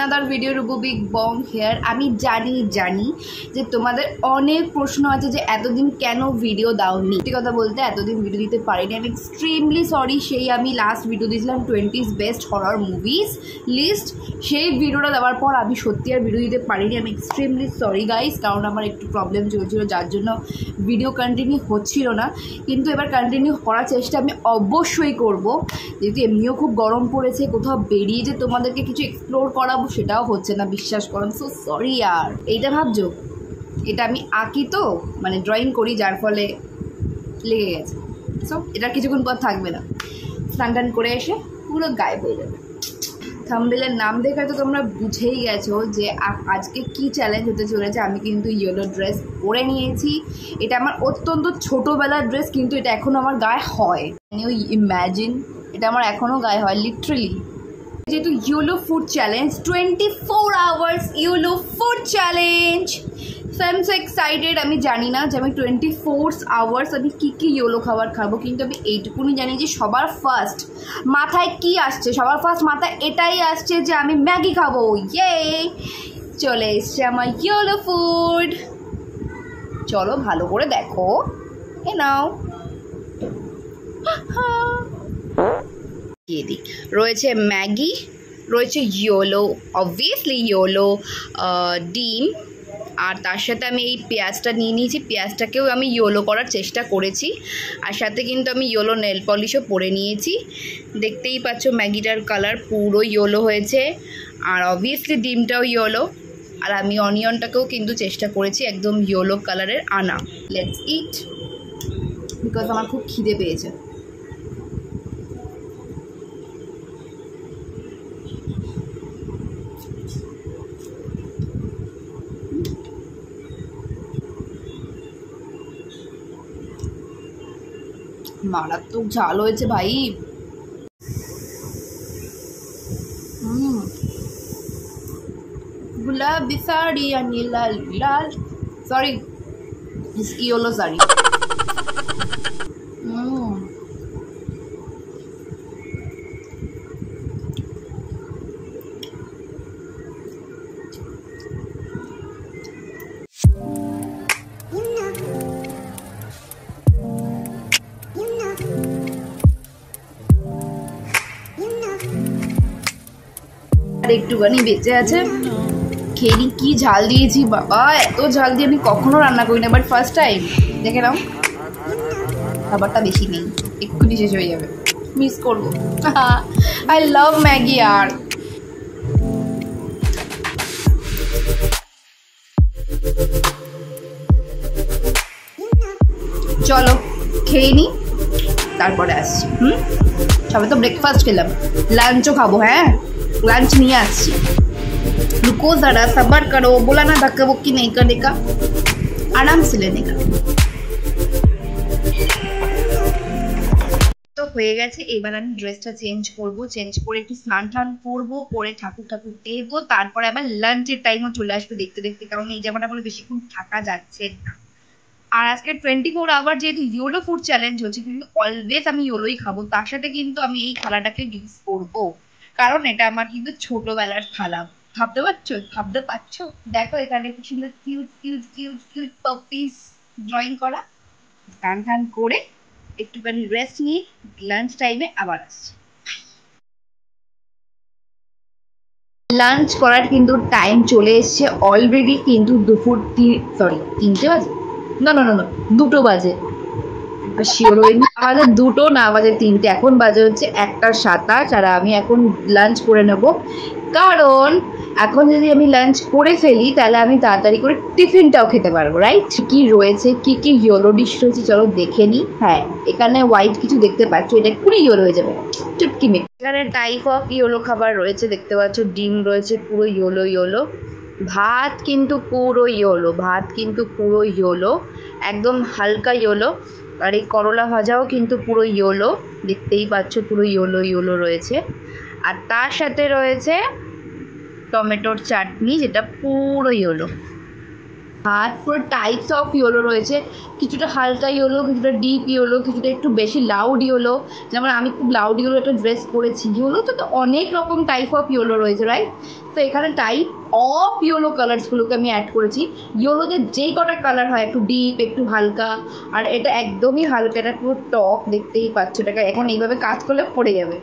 another video Rubu Big Bong here. আমি জানি যে তোমাদের অনেক প্রশ্ন আছে যে এতদিন কেন ভিডিও দাওনি। সত্যি কথা বলতে এতদিন ভিডিও দিতে পারিনি, আমি এক্সট্রিমলি সরি। সেই আমি লাস্ট ভিডিও দিয়েছিলাম 20s best horror movies list, সেই ভিডিওটা দেওয়ার পর আমি সত্যি আর ভিডিও দিতে পারিনি। আমি এক্সট্রিমলি সরি গাইস, কারণ আমার একটু প্রবলেম চলছিল যার জন্য ভিডিও কন্টিনিউ হচ্ছিল না। কিন্তু এবার কন্টিনিউ করার চেষ্টা আমি অবশ্যই করব, যেহেতু এমনিও খুব গরম পড়েছে। কোথাও বেরিয়ে যে তোমাদেরকে কিছু এক্সপ্লোর করাবো সেটাও হচ্ছে না, বিশ্বাস করুন। সো সরি আর। এইটা ভাবছো এটা আমি আঁকি তো, মানে ড্রয়িং করি, যার ফলে লেগে গেছে। সো এটা কিছুক্ষণ পর থাকবে না, স্নান টান করে এসে পুরো গায়েব হয়ে যাবে। থাম্বনেলের নাম দেখে তো তোমরা বুঝেই গেছো যে আজকে কি চ্যালেঞ্জ হতে চলেছে। আমি কিন্তু ইয়েলো ড্রেস পরে নিয়েছি। এটা আমার অত্যন্ত ছোটোবেলার ড্রেস, কিন্তু এটা এখনও আমার গায়ে হয়। ইম্যাজিন, এটা আমার এখনও গায়ে হয় লিটারেলি। যেহেতু yellow food challenge, 24 hours yellow food challenge, so I am so excited. আমি জানি না যে আমি 24 আওয়ার্স আমি কী ইয়েলো খাবার খাবো, কিন্তু আমি এইটুকুনি জানি যে সবার ফার্স্ট মাথায় কি আসছে। সবার ফার্স্ট মাথায় এটাই আসছে যে আমি ম্যাগি খাবো। ইয়ে, চলে এসছে আমার ইয়েলো ফুড। চলো ভালো করে দেখো, এ নাও। রয়েছে ম্যাগি, রয়েছে ইয়েলো, অবভিয়াসলি ইয়েলো ডিম, আর তার সাথে আমি এই পেঁয়াজটা নিয়ে নিয়েছি। পেঁয়াজটাকেও আমি ইয়েলো করার চেষ্টা করেছি, আর সাথে কিন্তু আমি ইয়েলো নেল পলিশও পরে নিয়েছি। দেখতেই পাচ্ছ ম্যাগিটার কালার পুরো ইয়েলো হয়েছে, আর অবভিয়াসলি ডিমটাও ইয়েলো। আর আমি অনিয়নটাকেও কিন্তু চেষ্টা করেছি একদম ইয়েলো কালারের আনা। লেটস ইট, বিকজ আমার খুব খিদে পেয়েছে। মারাত্মক ঝাল হয়েছে ভাই। গুলাবি শাড়ি আনি লাল লাল, সরি ইয়েলো শাড়ি। একটুখানি বেঁচে আছে, খেয়ে নি। কি ঝাল দিয়েছি বাবা, এত ঝাল দিয়ে আমি কখনো রান্না করি না, বাট ফার্স্ট টাইম। দেখে নাও, খাবারটা বেশি নেই, এক্ষুনি শেষ হয়ে যাবে, মিস করবো। I love Maggi. আর চলো খেয়ে নি, তারপরে আসছি। সবাই তো ব্রেকফাস্ট খেলাম, লাঞ্চও খাবো। হ্যাঁ, लंच नहीं आछी, रुको जरा सबर करो, बोला ना धक्का बुक्की नहीं करने का, आराम से लेने का। তো হয়ে গেছে, এবার আমি ড্রেসটা চেঞ্জ করব, চেঞ্জ করে একটু স্নান টান করবো, করে ঠাকুর দেবো, তারপরে আবার লাঞ্চের টাইমও চলে আসবে দেখতে দেখতে, কারণ এই জামাটা বলে বেশিক্ষণ থাকা যাচ্ছে না। আর আজকে 24 আওয়ার যেহেতু ইয়েলো ফুড চ্যালেঞ্জ হচ্ছে, কিন্তু অলওয়েজ আমি ইয়েলোই খাবো। তার সাথে কিন্তু আমি এই খালাটাকে ইউজ করবো, কারণ এটা আমার কিন্তু ছোটবেলার থালা। ভাবতে পারছো? দেখো এখানে কি সুন্দর cute cute cute cute puppies drawing করা। টান করে একটুখানি রেস্ট নিয়ে লাঞ্চ টাইমে আবার আসছি। লাঞ্চ করার কিন্তু টাইম চলে এসছে অলরেডি, কিন্তু দুপুর 3টে বাজে, না 2টো বাজে। শিওর হইনি, আমাদের 2টো না, বাজে 3টে। এখন বাজে হচ্ছে 1:27, আর আমি এখন লাঞ্চ করে নেব, কারণ এখন যদি আমি লাঞ্চ করে ফেলি তাহলে আমি তাড়াতাড়ি করে টিফিনটাও খেতে পারবো, রাইট? কি রয়েছে, কি ইয়েলো ডিশ রয়েছে চলো দেখে নিই। হ্যাঁ, এখানে হোয়াইট কিছু দেখতে পাচ্ছ, এটা পুরো ইয়েলো হয়ে যাবে চুটকি মেয়ে। এখানে টাইপ অফ ইয়েলো খাবার রয়েছে, দেখতে পাচ্ছ ডিম রয়েছে পুরো ইয়েলো, ভাত কিন্তু পুরো ইয়েলো, একদম হালকা ইয়েলো। আর এই করলা ভাজাও কিন্তু পুরো ইয়েলো, দেখতেই পাচ্ছ পুরো ইয়েলো রয়েছে। আর তার সাথে রয়েছে টমেটোর চাটনি, যেটা পুরো ইয়েলো। আর পুরো টাইপস অফ ইয়েলো রয়েছে, কিছুটা হালকা ইয়েলো, কিছুটা ডিপ ইয়েলো, কিছুটা একটু বেশি লাউড ইয়েলো। যেমন আমি খুব লাউড ইয়েলো একটা ড্রেস পরেছি। ইয়েলো তো অনেক রকম টাইপ অফ ইয়েলো রয়েছে, রাইট? তো এখানে টাইপ অফ ইয়েলো কালার্সগুলোকে আমি অ্যাড করেছি। ইয়েলোতে যেই কটা কালার হয়, একটু ডিপ, একটু হালকা, আর এটা একদমই হালকা, এটা পুরো টপ, দেখতেই পাচ্ছ। এটাকে এখন এইভাবে কাজ করলে পড়ে যাবে।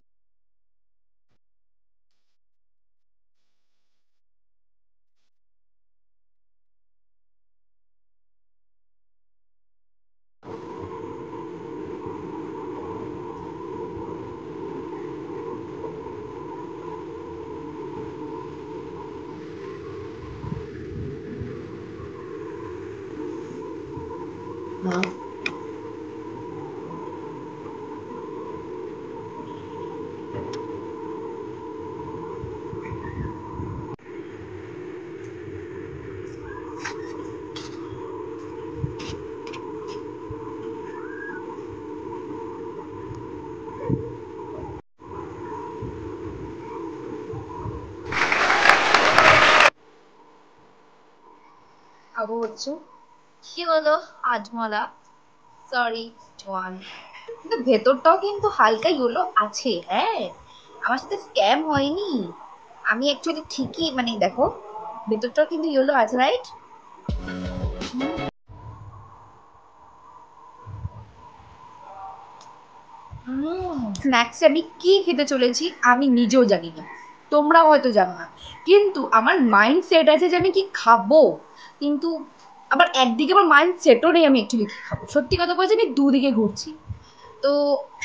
আবু হচ্ছে কি বলো আজমলা, সরি জোয়ান, কিন্তু ভেতরটাও কিন্তু হালকা ইয়েলো আছে। হ্যাঁ, আমার সাথে স্ক্যাম হয়নি। আমি অ্যাকচুয়ালি ঠিকই, মানে দেখো ভেতরটাও কিন্তু ইয়েলো আছে, রাইট? স্ন্যাক্সে আমি কি খেতে চলেছি আমি নিজেও জানি না, তোমরাও হয়তো জানো না, কিন্তু আমার মাইন্ড সেট আছে যে আমি কি খাবো। কিন্তু আবার একদিকে আমার মাইন্ড সেটও নেই আমি অ্যাকচুয়ালি কি খাবো। সত্যি কথা বলছি, আমি দুদিকে ঘুরছি। তো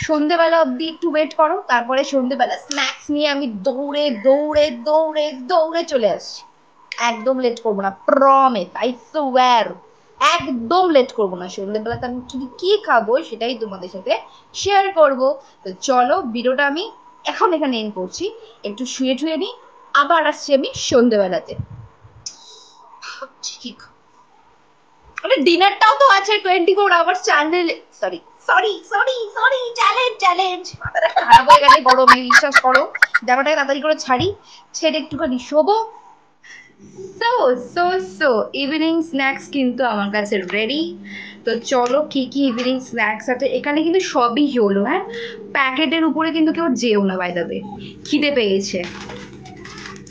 সন্ধেবেলা অবধি একটু ওয়েট করো, তারপরে সন্ধেবেলা স্ন্যাক্স নিয়ে আমি দৌড়ে দৌড়ে দৌড়ে দৌড়ে চলে আসছি। একদম লেট করবো না, প্রমিস, আই সোয়্যার। একদম লেট করবো না। সন্ধ্যেবেলাতে আমি শুধু কি খাবো সেটাই তোমাদের সাথে শেয়ার করবো। তো চলো, ভিডিওটা আমি এখন এখানে এন্ড করছি। একটু শুয়ে টুয়ে নিই, আবার আসছি আমি সন্ধ্যেবেলাতে। ঠিক, মানে ডিনারটাও তো আছে 24 আওয়ার্স চ্যানেলে। Sorry sorry sorry sorry, challenge challenge, মাথাটা খারাপ হয়ে গেলে গরমে, বিশ্বাস করো। জামাটাকে তাড়াতাড়ি করে ছাড়ি, ছেড়ে একটুখানি শোবো। So so so evening snacks কিন্তু আমার কাছে রেডি। তো চলো, কি কি ইভিনিং স্ন্যাক্স আছে এখানে কিন্তু সবই হলো। হ্যাঁ, প্যাকেটের উপরে কিন্তু কেউ যেও না, বাই দ্য ওয়ে, খিদে পেয়েছে।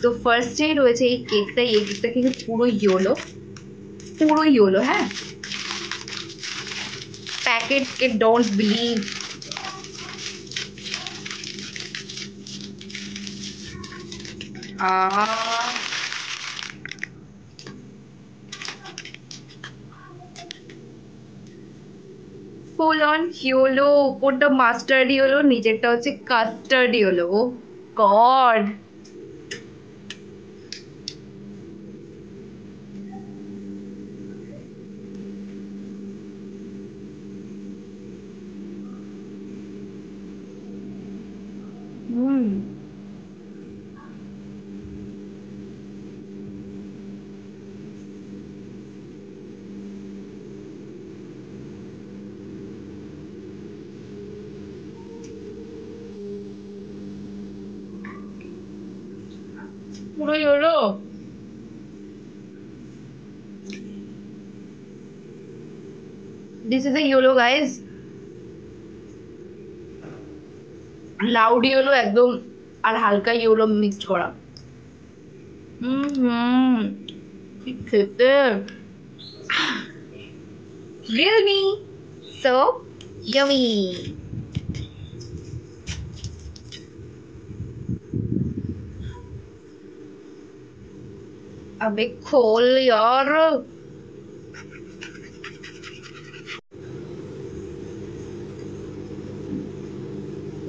তো ফার্স্টেই রয়েছে এই কেকটা। এই কেকটা কিন্তু পুরো ইয়েলো, পুরো ইয়েলো। হ্যাঁ, packet cake, don't believe. Full on yellow, উপরটা মাস্টার্ড ইয়েলো, নিচেরটা হচ্ছে কাস্টার্ড ইয়েলো। ও গড, হুম, পুরো yellow. This is a yellow guys, loud yellow একদম, আর হালকা ইয়েলো মিক্সড করা। হুম, কি খেতে, রিয়েলমি, সো ইয়ামি। अबे खोल यार।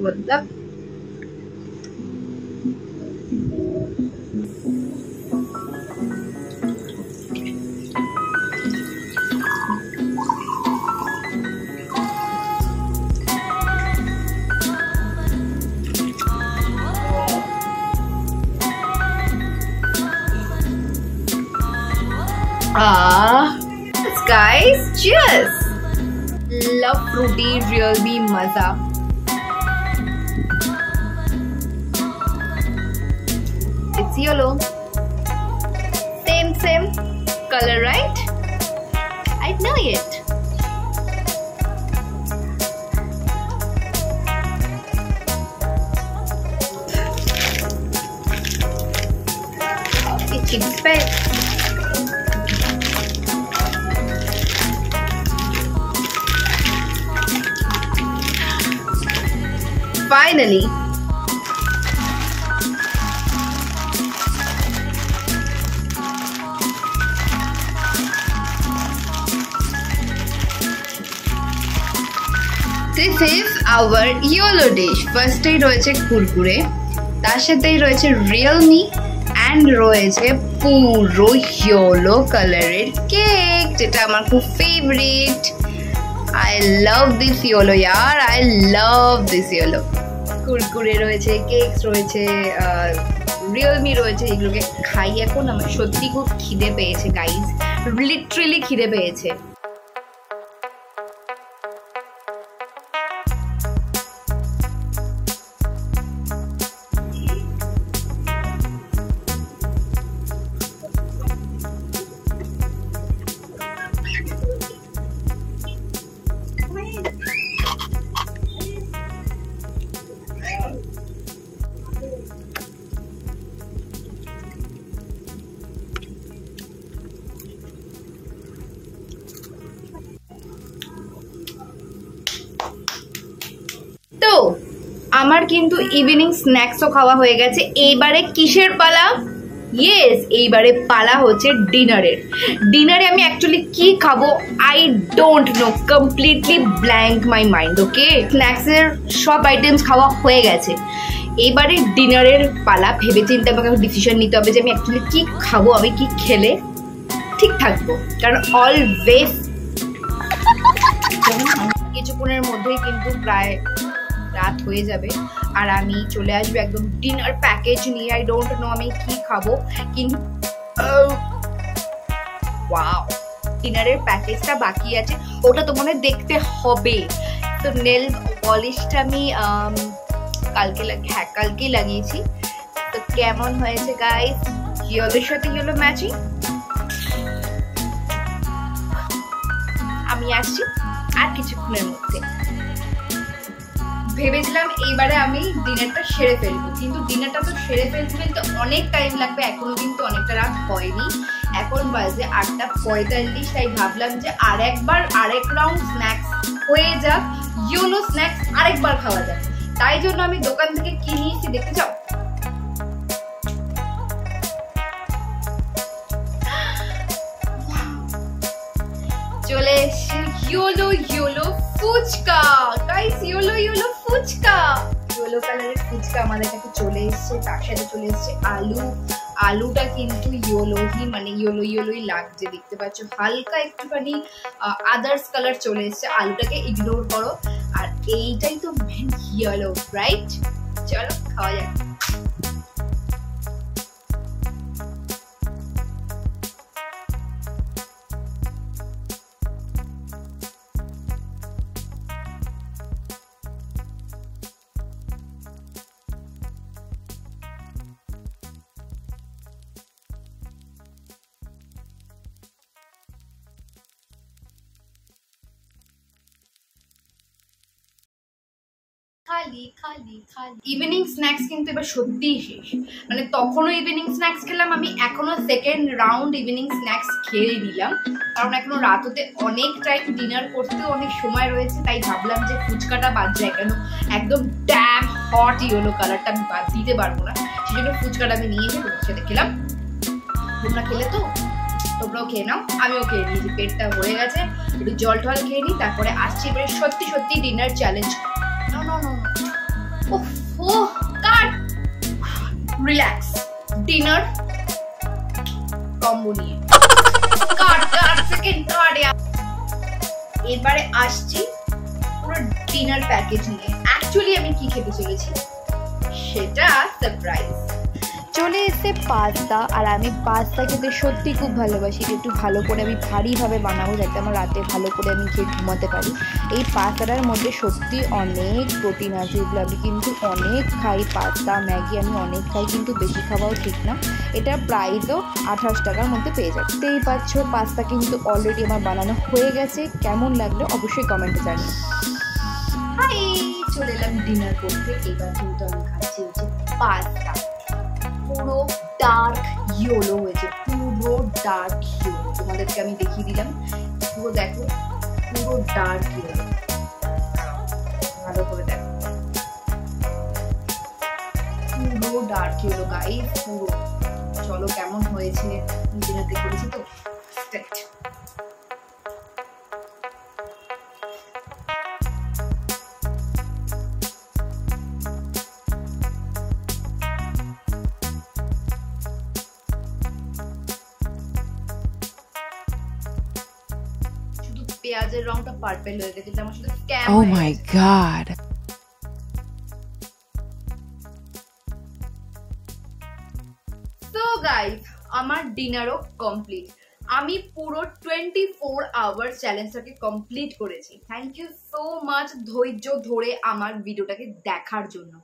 मतलब guys, cheers. Love fruity, really maza. It's yellow, same color, right? I know it. Expect. Finally, this is our YOLO dish. First এই রয়েছে কুরকুরে, তার সাথেই রয়েছে রিয়েলমি অ্যান্ড রয়েছে পুরো ইয়েলো কালারের কেক, যেটা আমার খুব favourite. I love this yellow year, I love this yellow. Kurkure রয়েছে, কেকস রয়েছে, রিয়েলমি রয়েছে। এগুলোকে খাই এখন। আমার সত্যি খুব খিদে পেয়েছে গাইজ, লিটারেলি খিদে পেয়েছে। তো আমার কিন্তু ইভিনিং স্ন্যাক্সও খাওয়া হয়ে গেছে। এইবারে কিসের পালা? ইয়েস, এইবারে পালা হচ্ছে ডিনারের। ডিনারে আমি অ্যাকচুয়ালি কি খাবো I don't know, completely blank my mind. Okay, স্ন্যাক্সের সব আইটেমস খাওয়া হয়ে গেছে, এইবারে ডিনারের পালা। ভেবে চিন্তে আমাকে ডিসিশন নিতে হবে যে আমি অ্যাকচুয়ালি কি খাবো, আমি কি খেলে ঠিক থাকবো। কারণ অলওয়েজ কিছুক্ষণের মধ্যেই কিন্তু প্রায় রাত হয়ে যাবে আর আমি চলে আসবো একদম ডিনার প্যাকেজ নিয়ে। আই ডোন্ট নো আমি কি খাবো, কিন্তু ওয়াও, ডিনারের প্যাকেজটা বাকি আছে, ওটা তো মনে দেখতে হবে। তো নেল পলিশটা আমি কালকেই লাগিয়েছি। তো কেমন হয়েছে গাইস? ইয়েলোর সাথে ইয়েলো ম্যাচিং। আমি আসছি আর কিছুক্ষণের মধ্যে। ভেবেছিলাম এইবারে আমি ডিনারটা সেরে ফেলবো, কিন্তু ডিনারটা তো সেরে ফেলতে অনেক টাইম লাগবে। এখনো কিন্তু অনেকটা রাত হয়নি, এখন বাজে 8:45। তাই ভাবলাম যে আরেক রাউন্ড স্ন্যাক্স হয়ে যাক, ইয়েলো স্ন্যাক্স আরেকবার খাওয়া যাক। তাই জন্য আমি দোকান থেকে কি নিয়েছি দেখতে চাও? চলে এসেছে yellow fuchka guys, yellow fuchka, yellow কালারের ফুচকা আমাদের কাছে চলে এসেছে। তার সাথে চলে এসেছে আলুটা কিন্তু ইয়েলোই, মানে ইয়েলোই লাগছে, দেখতে পাচ্ছ। হালকা একটুখানি আদার্স কালার চলে এসেছে, আলুটাকে ইগনোর করো। আর এইটাই তো মেন ইয়েলো, রাইট? চলো খাওয়া যাক। ইভিনিং স্ন্যাক্স কিন্তু এবার সত্যিই শেষ। মানে তখনও ইভিনিং স্ন্যাক্স খেলাম আমি, এখনো সেকেন্ড রাউন্ড ইভিনিং স্ন্যাক্স খেয়ে নিলাম। কারণ এখনো রাত হতে অনেক টাইম, ডিনার করতেও অনেক সময় রয়েছে। তাই ভাবলাম যে ফুচকাটা বাদ যায় কেন, একদম ড্যাম হট ইয়েলো কালারটা আমি বাদ দিতে পারবো না। সেই জন্য ফুচকাটা আমি নিয়ে এসে তোমার সাথে খেলাম। তোমরা খেলে তো, তোমরাও খেয়ে নাও, আমিও খেয়ে নিয়েছি। পেটটা হয়ে গেছে, একটু জল টল খেয়ে নিই, তারপরে আসছি এবারে সত্যি dinner challenge. Relax dinner combo নিয়ে এবারে আসছি পুরো ডিনার প্যাকেজ নিয়ে। অ্যাকচুয়ালি আমি কি খেতে চলেছি সেটা সারপ্রাইজ। চলে এসে পাস্তা, আর আমি পাস্তা খেতে সত্যি খুব ভালোবাসি। একটু ভালো করে আমি ভারীভাবে বানাবো যাতে আমার রাতে ভালো করে আমি খেয়ে ঘুমাতে পারি। এই পাস্তাটার মধ্যে সত্যি অনেক প্রোটিন আছে, এগুলো আমি কিন্তু অনেক খাই। পাস্তা ম্যাগি আমি অনেক খাই, কিন্তু বেশি খাওয়াও ঠিক না। এটা প্রাইসও 28 টাকার মধ্যে পেয়ে যাবে। দেখতেই পাচ্ছ পাস্তা কিন্তু অলরেডি আমার বানানো হয়ে গেছে। কেমন লাগলো অবশ্যই কমেন্টে জানিও। হাই, চলে এলাম ডিনার করতে। এবার কিন্তু আমি খাচ্ছি হচ্ছে পাস্তা। পুরো ডার্ক ইয়েলো হয়েছে, পুরো ডার্ক ইয়েলো। তোমাদেরকে আমি দেখিয়ে দিলাম, পুরো দেখো, পুরো ডার্ক ইয়েলো। ভালো করে দেখো, পুরো ডার্ক ইয়েলো গাইস, পুরো। চলো কেমন হয়েছে, নিজের হাতে করেছি তো। পেঁয়াজের রংটা পার্পল হয়ে গেছে, আমার সাথে স্ক্যাম। ও মাই গড। সো গাইস, আমার ডিনারও কমপ্লিট। আমি পুরো 24 আওয়ার্স চ্যালেঞ্জটাকে কমপ্লিট করেছি। থ্যাংক ইউ সো মাচ ধৈর্য ধরে আমার ভিডিওটাকে দেখার জন্য।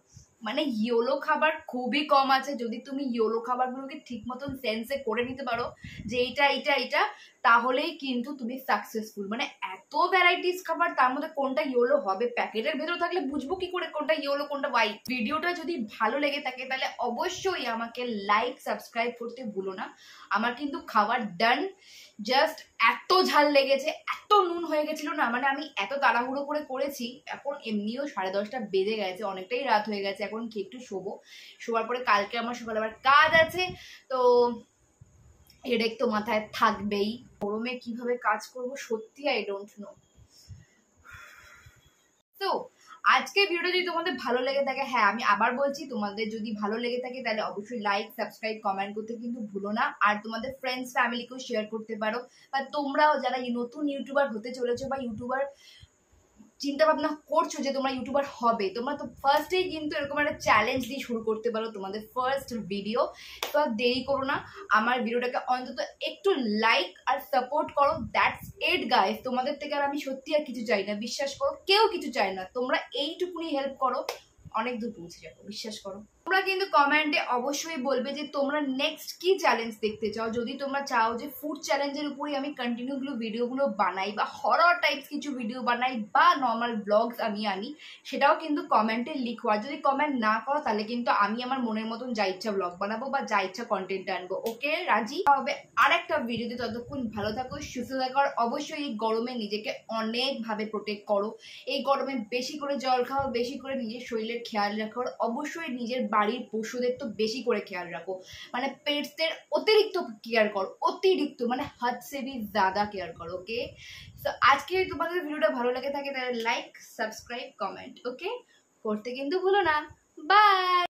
মানে ইয়োলো খাবার খুবই কম আছে। যদি তুমি ইয়োলো খাবারগুলোকে ঠিক মতন সেন্সে করে নিতে পারো যে এইটা এইটা এইটা, তাহলেই কিন্তু তুমি সাকসেসফুল। মানে এত ভ্যারাইটিস খাবার, তার মধ্যে কোনটা ইয়োলো হবে? প্যাকেটের ভেতর থাকলে বুঝবো কি করে কোনটা ইয়োলো কোনটা হোয়াইট? ভিডিওটা যদি ভালো লেগে থাকে তাহলে অবশ্যই আমাকে লাইক সাবস্ক্রাইব করতে ভুলো না। আমার কিন্তু খাবার ডান। জাস্ট এত ঝাল লেগেছে, এত নুন হয়ে গেছিল না, মানে আমি এত তাড়াহুড়ো করে করেছি। এখন এমনিও 10:30 বেজে গেছে, অনেকটাই রাত হয়ে গেছে। এখন কি একটু শোবো, শোবার পরে কালকে আমার সকালে আবার কাজ আছে। তো হেডেক তো মাথায় থাকবেই। গরমে কিভাবে কাজ করব সত্যি আই ডোন্ট নো। তো আজকে ভিডিওটা যদি তোমাদের ভালো লেগে থাকে, হ্যাঁ আমি আবার বলছি, তোমাদের যদি ভালো লেগে থাকে তাহলে অবশ্যই লাইক সাবস্ক্রাইব কমেন্ট করতে কিন্তু ভুলো না। আর তোমাদের ফ্রেন্ডস ফ্যামিলিকেও শেয়ার করতে পারো। বা তোমরাও যারা নতুন ইউটিউবার হতে চলেছো বা ইউটিউবার চিন্তা ভাবনা করছো যে তোমরা ইউটিউবার হবে, তোমরা তো ফার্স্টেই কিন্তু এরকম একটা চ্যালেঞ্জ দিয়ে শুরু করতে পারো তোমাদের ফার্স্ট ভিডিও। তো আর দেরি করো না, আমার ভিডিওটাকে অন্তত একটু লাইক আর সাপোর্ট করো। That's it guys. তোমাদের থেকে আর আমি সত্যি আর কিছু চাই না, বিশ্বাস করো, কেউ কিছু চাই না। তোমরা এইটুকুনি হেল্প করো, অনেক দূর পৌঁছে যাবো, বিশ্বাস করো। তোমরা কিন্তু কমেন্টে অবশ্যই বলবে যে তোমরা নেক্সট কি চ্যালেঞ্জ দেখতে চাও। যদি তোমরা চাও যে ফুড চ্যালেঞ্জের উপরে আমি কন্টিনিউগুলো ভিডিওগুলো বানাই, বা হরর টাইপস কিছু ভিডিও বানাই, বা নর্মাল ব্লগস আমি আনি, সেটাও কিন্তু কমেন্টে লিখো। আর যদি কমেন্ট না করো তাহলে কিন্তু আমি আমার মনের মতন যা ইচ্ছা ব্লগ বানাবো বা যা ইচ্ছা কন্টেন্ট আনবো। ওকে, রাজি হবে আর একটা ভিডিওতে। ততক্ষণ ভালো থাকো, সুস্থ থাকো। আর অবশ্যই এই গরমে নিজেকে অনেকভাবে প্রোটেক্ট করো। এই গরমে বেশি করে জল খাও, বেশি করে নিজের শরীরের খেয়াল রাখো। আর অবশ্যই নিজের বাড়ির পশুদের তো বেশি করে খেয়াল রাখো। মানে পেটসদের অতিরিক্ত কেয়ার করো, অতিরিক্ত, মানে হাদ সে ভি জ্যাদা কেয়ার করো। ওকে, তো আজকে তোমাদের ভিডিওটা ভালো লাগে থাকে তাহলে লাইক সাবস্ক্রাইব কমেন্ট ওকে করতে কিন্তু ভুলো না। বাই।